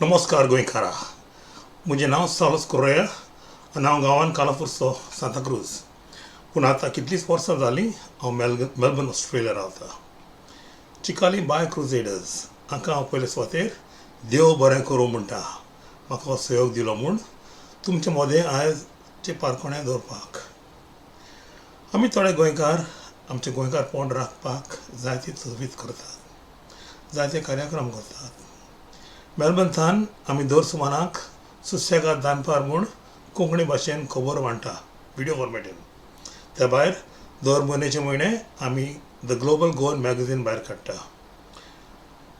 नमस्कार गोंयकारा. म्हजें नांव सालस कोर्रेया आनी हांव गांवांत कालापुरचो सांताक्रूज. पूण आतां कितलींच वर्सां जालीं हांव मेलबर्न ऑस्ट्रेलिया रावता. चिकालीम बाय-क्रुसेडर्स हांकां हांव पयले सुवातेर देव बरें करूं म्हणटा. म्हाका हो सहयोग दिलो म्हूण तुमचे मदें आयजचें पारकोणें दवरपाक. आमी थोडे गोंयकार आमचें गोंयकारपण राखपाक जायती तजवीज करतात, जायते कार्यक्रम करतात. मेलबर्नथान आमी दर सुमाराक सुशेगाद दानपार म्हूण कोंकणी भाशेन खबर मांडटा व्हिडिओ फॉर्मेटीन. त्या भायर दर म्हयने आमी द ग्लोबल गोवन मॅगझीन भायर काडटा.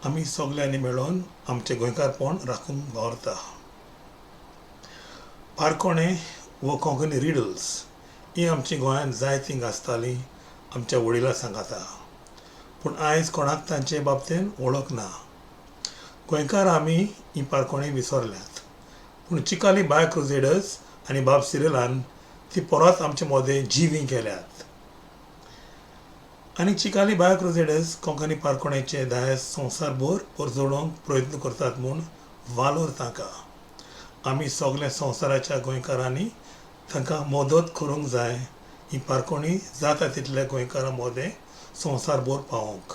आमी सगल्यांनी मेळून आमचें गोंयकारपण राखून दवरता. पारकोणें वो कोंकणी रिडल्स ही आमची गोंयांत जायतीं आसतालीं आमच्या वडिलां सांगाता. पूण आयज कोणाक तांचे बाबतीन वळख ना. गोंयकार आमी ही पारकोणी विसरल्यात. पूण चिकाली बाय-क्रुसेडर्स आनी बाब सिरियलान ती परत आमचे मदें जिवी केल्यात. आनी चिकाली बाय-क्रुसेडर्स कोंकणी पारकोणेचे दायज संवसारभर परजोडोवंक प्रयत्न करतात म्हूण वालोर तांकां. आमी सगल्या संवसाराच्या गोंयकारांनी तांकां मदत करूंक जाय ही पारकोणी जाता तितल्या गोंयकारां मदें संवसारभर पावोवंक.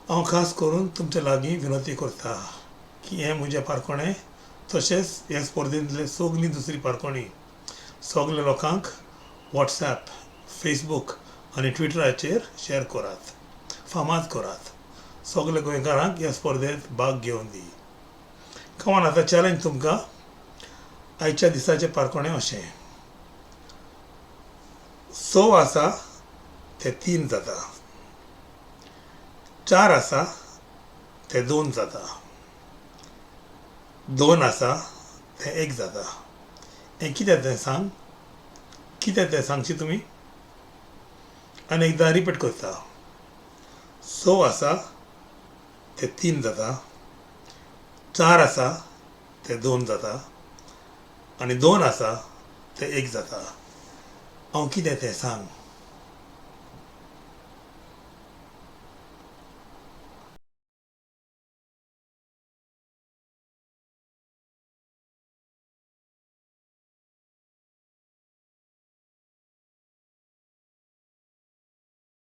हांव खास करून तुमचे लागीं विनंती करता की हें म्हजें पारकोणें तशेंच ह्या स्पर्धेंतले सगलीं दुसरी पारकोणी सगल्या लोकांक वॉट्सॅप, फेसबूक आनी ट्विटराचेर शेअर करात, फामाद करात. सगल्या गोंयकारांक ह्या स्पर्धेंत भाग घेवन दी. कमान आतां चॅलेंज तुमकां. आयच्या दिसाचें पारकोणें अशें: 6 आसा ते 3 जाता, 4 आसा ते 2 जाता, 2 आसा ते 1 जाता. हें कितें तें सांग? कितें तें सांगशी तुमी? आनी एकदां रिपीट करता. 6 आसा ते 3 जाता, 4 आसा ते 2 जाता आनी 2 आसा ते 1 जाता. हांव कितें तें सांग?